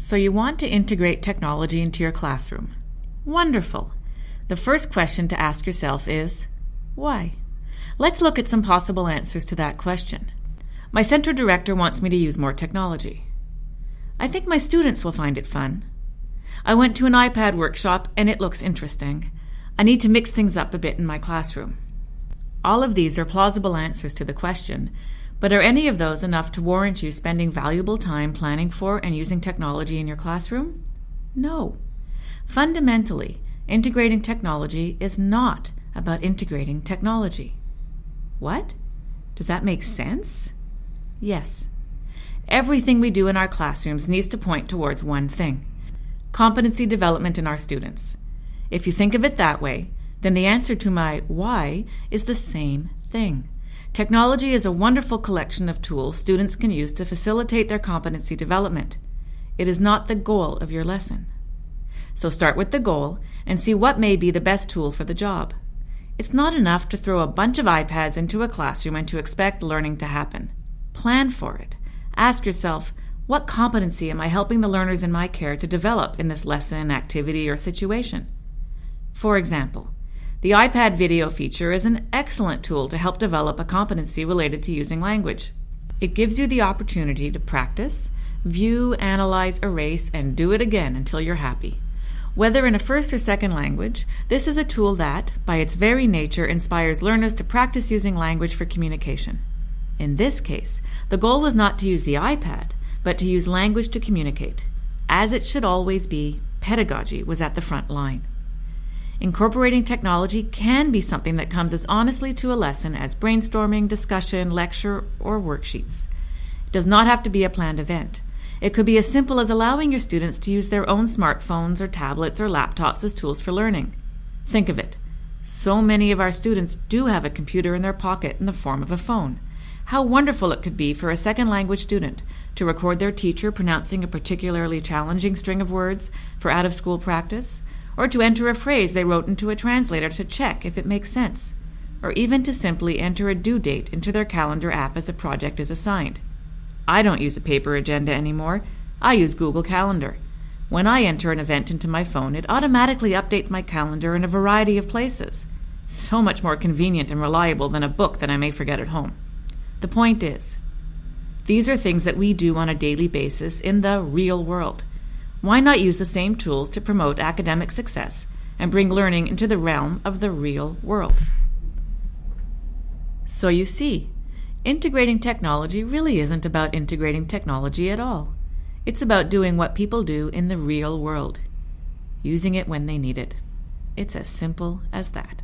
So you want to integrate technology into your classroom. Wonderful. The first question to ask yourself is, why? Let's look at some possible answers to that question. My center director wants me to use more technology. I think my students will find it fun. I went to an iPad workshop and it looks interesting. I need to mix things up a bit in my classroom. All of these are plausible answers to the question, but are any of those enough to warrant you spending valuable time planning for and using technology in your classroom? No. Fundamentally, integrating technology is not about integrating technology. What? Does that make sense? Yes. Everything we do in our classrooms needs to point towards one thing: competency development in our students. If you think of it that way, then the answer to my why is the same thing. Technology is a wonderful collection of tools students can use to facilitate their competency development. It is not the goal of your lesson. So start with the goal and see what may be the best tool for the job. It's not enough to throw a bunch of iPads into a classroom and to expect learning to happen. Plan for it. Ask yourself, what competency am I helping the learners in my care to develop in this lesson, activity, or situation? For example, the iPad video feature is an excellent tool to help develop a competency related to using language. It gives you the opportunity to practice, view, analyze, erase, and do it again until you're happy. Whether in a first or second language, this is a tool that, by its very nature, inspires learners to practice using language for communication. In this case, the goal was not to use the iPad, but to use language to communicate. As it should always be, pedagogy was at the front line. Incorporating technology can be something that comes as honestly to a lesson as brainstorming, discussion, lecture, or worksheets. It does not have to be a planned event. It could be as simple as allowing your students to use their own smartphones or tablets or laptops as tools for learning. Think of it. So many of our students do have a computer in their pocket in the form of a phone. How wonderful it could be for a second language student to record their teacher pronouncing a particularly challenging string of words for out-of-school practice, or to enter a phrase they wrote into a translator to check if it makes sense, or even to simply enter a due date into their calendar app as a project is assigned. I don't use a paper agenda anymore. I use Google Calendar. When I enter an event into my phone, it automatically updates my calendar in a variety of places. So much more convenient and reliable than a book that I may forget at home. The point is, these are things that we do on a daily basis in the real world. Why not use the same tools to promote academic success and bring learning into the realm of the real world? So you see, integrating technology really isn't about integrating technology at all. It's about doing what people do in the real world, using it when they need it. It's as simple as that.